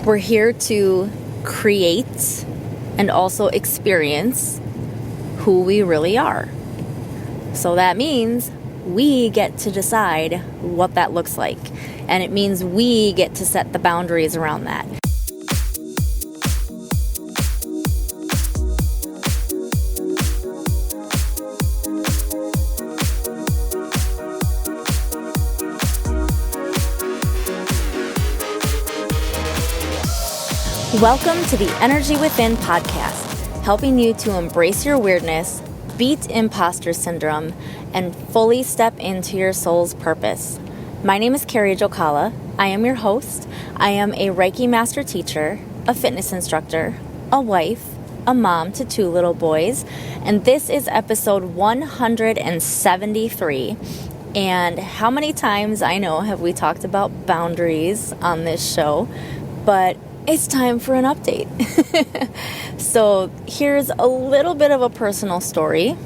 We're here to create and also experience who we really are. So that means we get to decide what that looks like. And it means we get to set the boundaries around that. Welcome to the Energy Within podcast, helping you to embrace your weirdness, beat imposter syndrome, and fully step into your soul's purpose. My name is Carrie Jokala. I am your host. I am a Reiki master teacher, a fitness instructor, a wife, a mom to 2 little boys, and this is episode 173. And how many times, I know, have we talked about boundaries on this show, but it's time for an update. So here's a little bit of a personal story.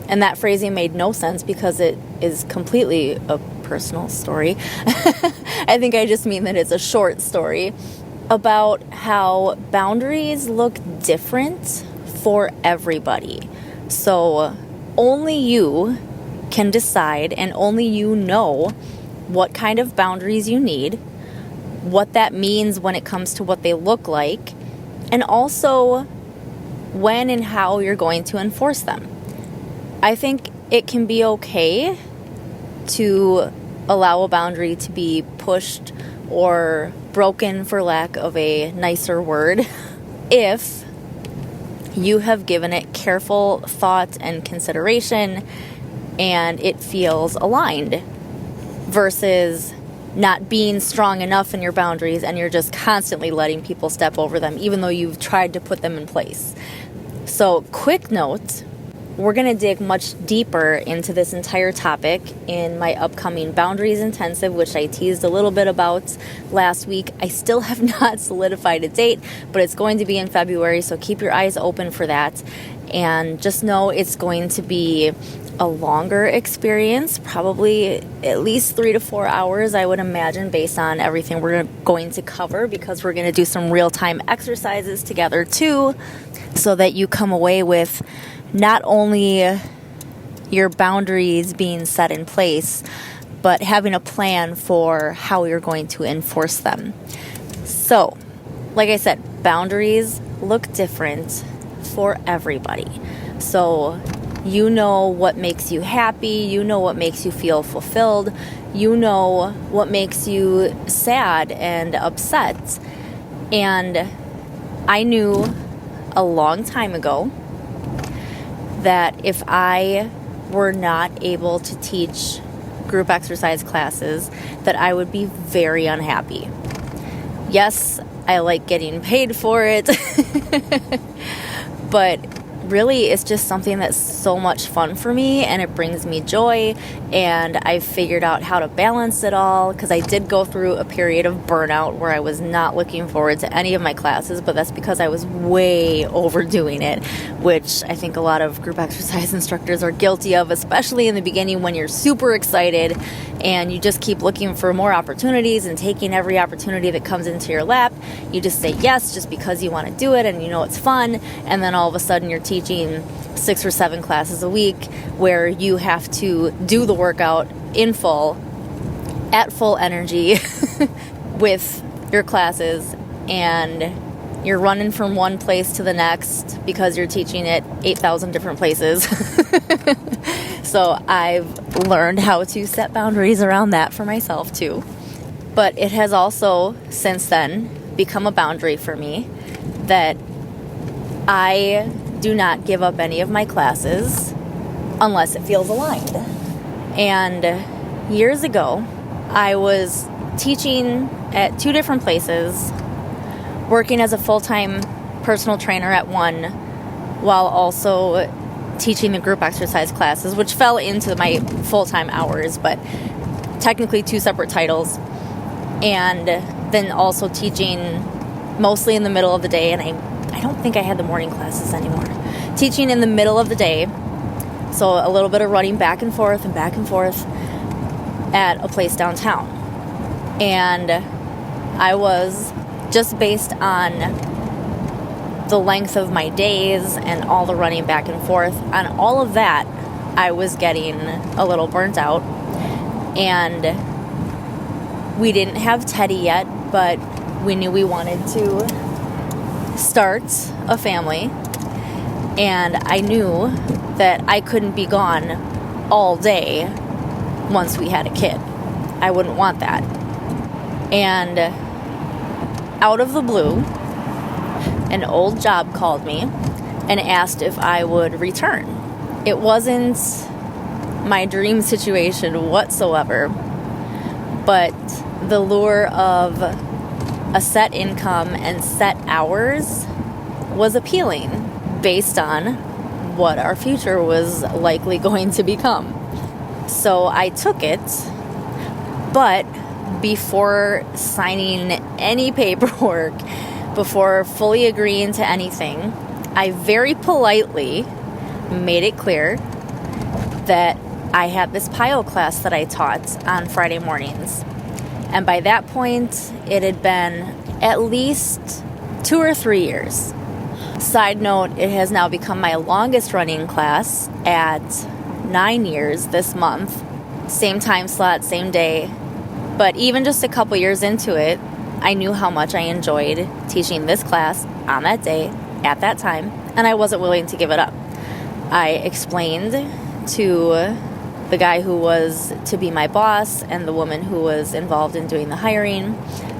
And that phrasing made no sense because it is completely a personal story. I think I just mean that it's a short story about how boundaries look different for everybody. So only you can decide and only you know what kind of boundaries you need, what that means when it comes to what they look like, and also when and how you're going to enforce them. I think it can be okay to allow a boundary to be pushed or broken, for lack of a nicer word, if you have given it careful thought and consideration and it feels aligned, versus not being strong enough in your boundaries and you're just constantly letting people step over them even though you've tried to put them in place. So, quick note, we're going to dig much deeper into this entire topic in my upcoming Boundaries Intensive, which I teased a little bit about last week. I still have not solidified a date, but it's going to be in February, so keep your eyes open for that. And just know it's going to be a longer experience, probably at least 3 to 4 hours, I would imagine, based on everything we're going to cover, because we're going to do some real-time exercises together too, so that you come away with not only your boundaries being set in place, but having a plan for how you're going to enforce them. So, like I said, boundaries look different for everybody. So, you know what makes you happy, you know what makes you feel fulfilled, you know what makes you sad and upset. And I knew a long time ago that if I were not able to teach group exercise classes, that I would be very unhappy. Yes, I like getting paid for it, but really it's just something that's so much fun for me and it brings me joy, and I've figured out how to balance it all, because I did go through a period of burnout where I was not looking forward to any of my classes, but that's because I was way overdoing it, which I think a lot of group exercise instructors are guilty of, especially in the beginning when you're super excited and you just keep looking for more opportunities and taking every opportunity that comes into your lap. You just say yes just because you want to do it and you know it's fun, and then all of a sudden you're teaching 6 or 7 classes a week where you have to do the workout in full, at full energy with your classes, and you're running from one place to the next because you're teaching it 8,000 different places. So I've learned how to set boundaries around that for myself too. But it has also since then become a boundary for me that I do not give up any of my classes unless it feels aligned. And years ago, I was teaching at 2 different places, working as a full-time personal trainer at one, while also teaching the group exercise classes, which fell into my full-time hours, but technically 2 separate titles. And then also teaching mostly in the middle of the day, and I don't think I had the morning classes anymore. Teaching in the middle of the day, so a little bit of running back and forth at a place downtown. And I was just based on the length of my days and all the running back and forth. On all of that, I was getting a little burnt out. And we didn't have Teddy yet, but we knew we wanted to start a family. And I knew that I couldn't be gone all day once we had a kid. I wouldn't want that. And out of the blue, an old job called me and asked if I would return. It wasn't my dream situation whatsoever, but the lure of a set income and set hours was appealing based on what our future was likely going to become. So I took it, but before signing any paperwork, before fully agreeing to anything, I very politely made it clear that I had this pile class that I taught on Friday mornings. And by that point, it had been at least 2 or 3 years. Side note, it has now become my longest running class at 9 years this month. Same time slot, same day. But even just a couple years into it, I knew how much I enjoyed teaching this class on that day, at that time, and I wasn't willing to give it up. I explained to the guy who was to be my boss and the woman who was involved in doing the hiring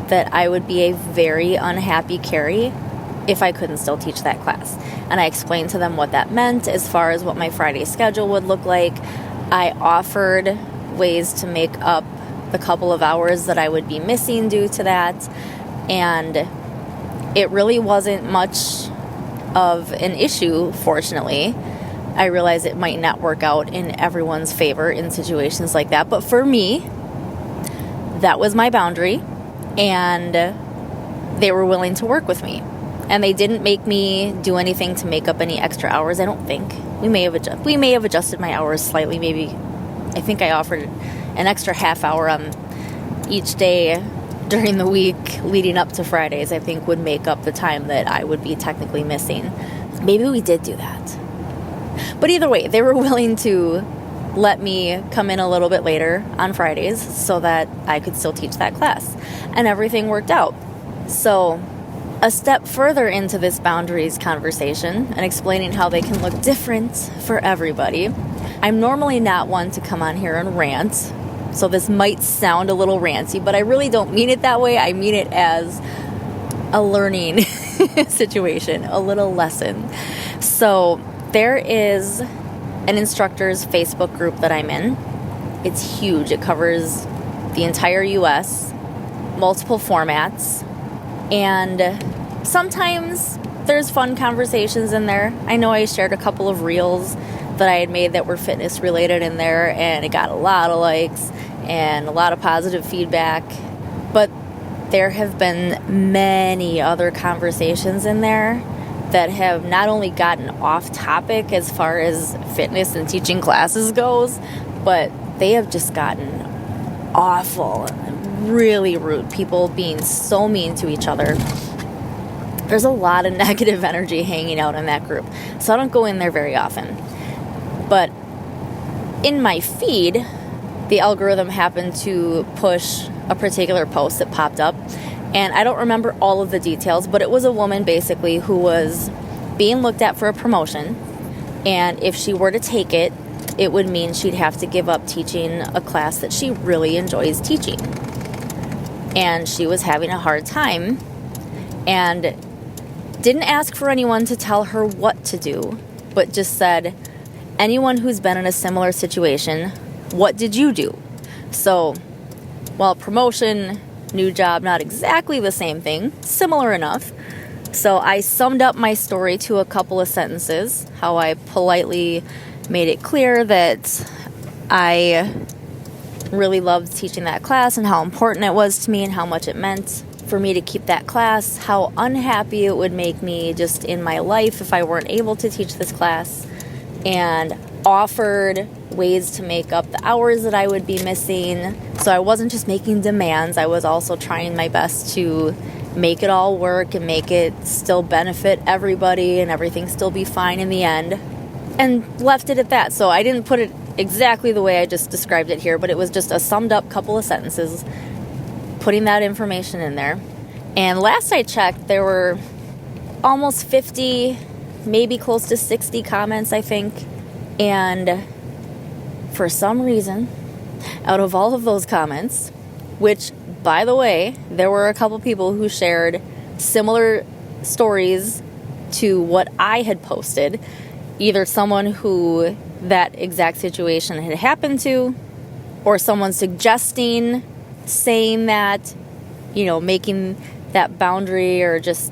that I would be a very unhappy Carrie if I couldn't still teach that class. And I explained to them what that meant as far as what my Friday schedule would look like. I offered ways to make up the couple of hours that I would be missing due to that. And it really wasn't much of an issue, fortunately. I realize it might not work out in everyone's favor in situations like that. But for me, that was my boundary. And they were willing to work with me. And they didn't make me do anything to make up any extra hours, I don't think. We may have adjusted my hours slightly, maybe. I think I offered an extra half hour on each day during the week leading up to Fridays, I think would make up the time that I would be technically missing. Maybe we did do that. But either way, they were willing to let me come in a little bit later on Fridays so that I could still teach that class. And everything worked out. So a step further into this boundaries conversation and explaining how they can look different for everybody. I'm normally not one to come on here and rant, so this might sound a little ranty, but I really don't mean it that way. I mean it as a learning situation, a little lesson. So there is an instructor's Facebook group that I'm in. It's huge. It covers the entire U.S., multiple formats, and sometimes there's fun conversations in there. I know I shared a couple of reels that I had made that were fitness related in there, and it got a lot of likes and a lot of positive feedback. But there have been many other conversations in there that have not only gotten off topic as far as fitness and teaching classes goes, but they have just gotten awful, really rude, people being so mean to each other. There's a lot of negative energy hanging out in that group, so I don't go in there very often. But in my feed, the algorithm happened to push a particular post that popped up, and I don't remember all of the details, but it was a woman basically who was being looked at for a promotion, and if she were to take it, it would mean she'd have to give up teaching a class that she really enjoys teaching. And she was having a hard time and didn't ask for anyone to tell her what to do, but just said, anyone who's been in a similar situation, what did you do? So, while promotion, new job, not exactly the same thing, similar enough. So I summed up my story to a couple of sentences, how I politely made it clear that I really loved teaching that class and how important it was to me and how much it meant for me to keep that class, how unhappy it would make me just in my life if I weren't able to teach this class, and offered ways to make up the hours that I would be missing. So I wasn't just making demands, I was also trying my best to make it all work and make it still benefit everybody and everything still be fine in the end, and left it at that. So I didn't put it exactly the way I just described it here, but it was just a summed up couple of sentences, putting that information in there. And last I checked, there were almost 50, maybe close to 60 comments, I think. And for some reason, out of all of those comments, which, by the way, there were a couple people who shared similar stories to what I had posted, either someone who that exact situation had happened to, or someone suggesting, saying that, making that boundary, or just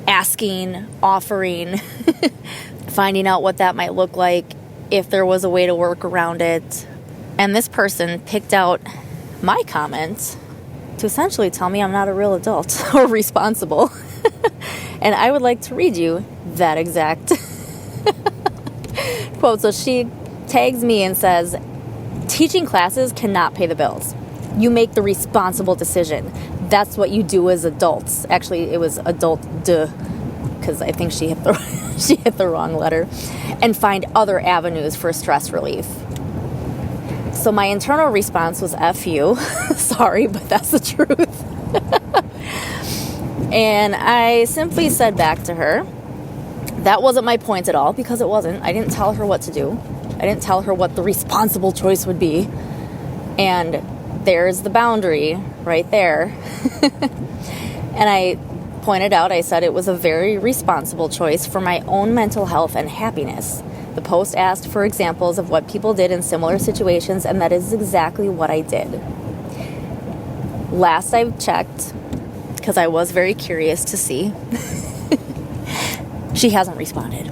asking, offering, finding out what that might look like, if there was a way to work around it. And this person picked out my comment to essentially tell me I'm not a real adult or responsible. And I would like to read you that exact quote. So she tags me and says, "Teaching classes cannot pay the bills. You make the responsible decision. That's what you do as adults." Actually, it was adult duh, because I think she hit the wrong letter. "And find other avenues for stress relief." So my internal response was F you. Sorry, but that's the truth. And I simply said back to her, that wasn't my point at all, because it wasn't. I didn't tell her what to do. I didn't tell her what the responsible choice would be. And there's the boundary right there. And I pointed out, I said it was a very responsible choice for my own mental health and happiness. The post asked for examples of what people did in similar situations, and that is exactly what I did. Last I checked, because I was very curious to see, she hasn't responded.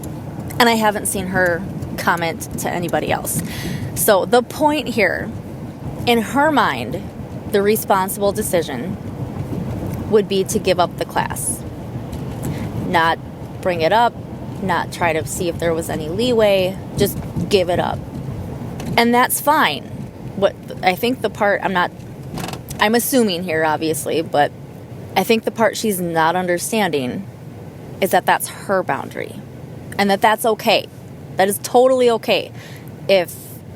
And I haven't seen her comment to anybody else. So the point here, in her mind, the responsible decision would be to give up the class. Not bring it up, not try to see if there was any leeway, just give it up. And that's fine. What I think the part I'm assuming here, obviously, but I think the part she's not understanding is that that's her boundary, and that that's okay. That is totally okay. If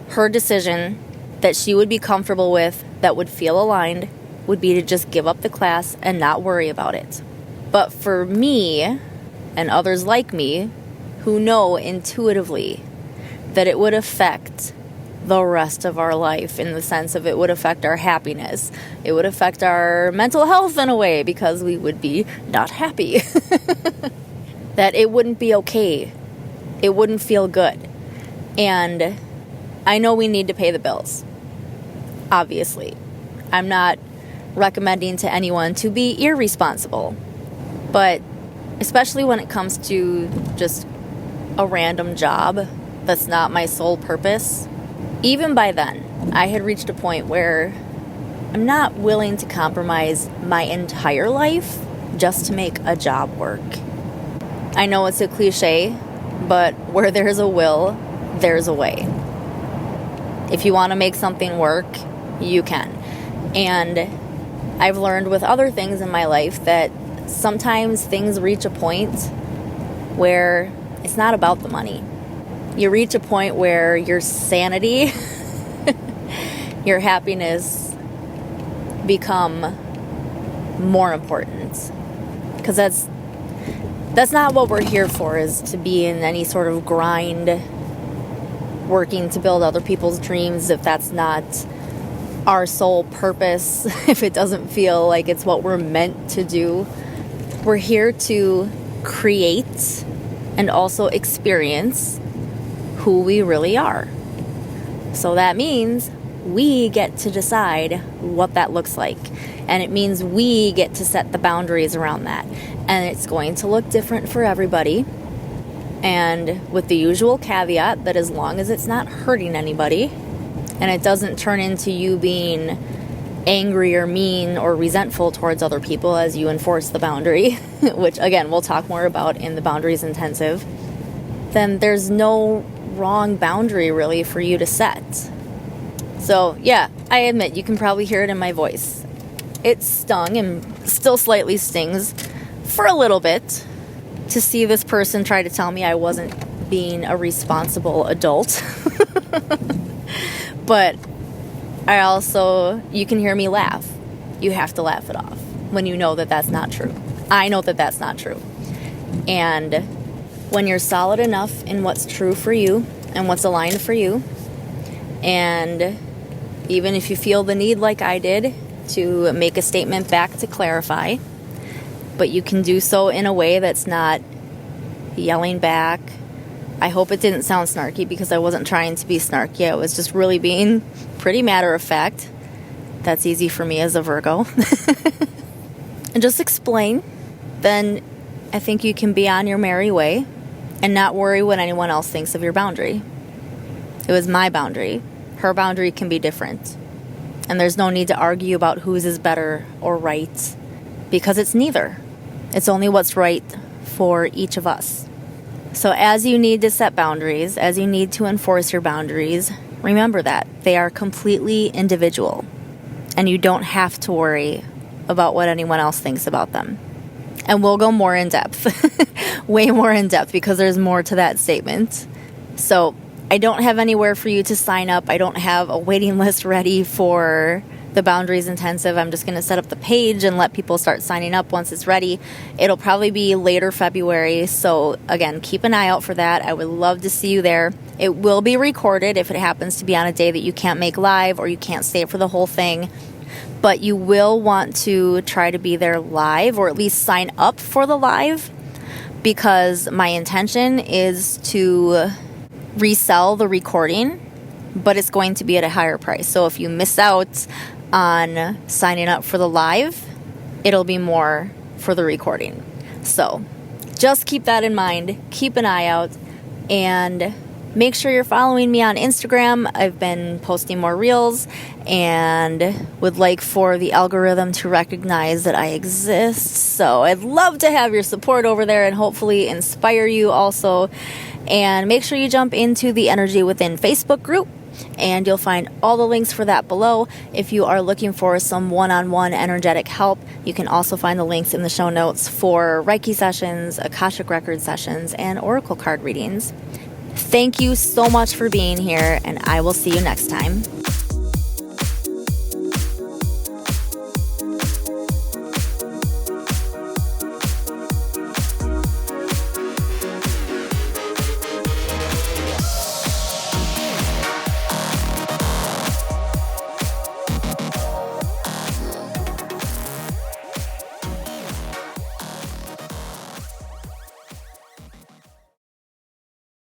her decision that she would be comfortable with, that would feel aligned, would be to just give up the class and not worry about it. But for me, and others like me, who know intuitively that it would affect the rest of our life, in the sense of it would affect our happiness, it would affect our mental health in a way, because we would be not happy, that it wouldn't be okay, it wouldn't feel good. And I know we need to pay the bills, obviously. I'm not recommending to anyone to be irresponsible, but especially when it comes to just a random job that's not my sole purpose, even by then, I had reached a point where I'm not willing to compromise my entire life just to make a job work. I know it's a cliche, but where there's a will, there's a way. If you want to make something work, you can. And I've learned with other things in my life that sometimes things reach a point where it's not about the money. You reach a point where your sanity, your happiness become more important. Because that's not what we're here for, is to be in any sort of grind, working to build other people's dreams, if that's not our sole purpose, if it doesn't feel like it's what we're meant to do. We're here to create and also experience who we really are. So that means we get to decide what that looks like. And it means we get to set the boundaries around that. And it's going to look different for everybody. And with the usual caveat that as long as it's not hurting anybody, and it doesn't turn into you being angry or mean or resentful towards other people as you enforce the boundary, which again, we'll talk more about in the Boundaries Intensive, then there's no wrong boundary really for you to set. So yeah, I admit you can probably hear it in my voice. it stung and still slightly stings for a little bit to see this person try to tell me I wasn't being a responsible adult. But you can hear me laugh. You have to laugh it off when you know that that's not true. I know that that's not true. And when you're solid enough in what's true for you and what's aligned for you, and even if you feel the need like I did to make a statement back to clarify, but you can do so in a way that's not yelling back. I hope it didn't sound snarky, because I wasn't trying to be snarky. I was just really being pretty matter of fact. That's easy for me as a Virgo. And just explain. Then I think you can be on your merry way and not worry what anyone else thinks of your boundary. It was my boundary. Her boundary can be different. And there's no need to argue about whose is better or right, because it's neither. It's only what's right for each of us. So as you need to set boundaries, as you need to enforce your boundaries, remember that they are completely individual, and you don't have to worry about what anyone else thinks about them. And we'll go more in depth, way more in depth, because there's more to that statement. So I don't have anywhere for you to sign up. I don't have a waiting list ready for the Boundaries Intensive. I'm just going to set up the page and let people start signing up once it's ready. It'll probably be later February. So again, keep an eye out for that. I would love to see you there. It will be recorded if it happens to be on a day that you can't make live or you can't stay for the whole thing. But you will want to try to be there live, or at least sign up for the live, because my intention is to resell the recording, but it's going to be at a higher price. So if you miss out on signing up for the live, it'll be more for the recording. So just keep that in mind. Keep an eye out, and make sure you're following me on Instagram. I've been posting more reels and would like for the algorithm to recognize that I exist. So I'd love to have your support over there and hopefully inspire you also. And make sure you jump into the Energy Within Facebook group, and you'll find all the links for that below. If you are looking for some one-on-one energetic help, you can also find the links in the show notes for Reiki sessions, Akashic Records sessions, and Oracle card readings. Thank you so much for being here, and I will see you next time.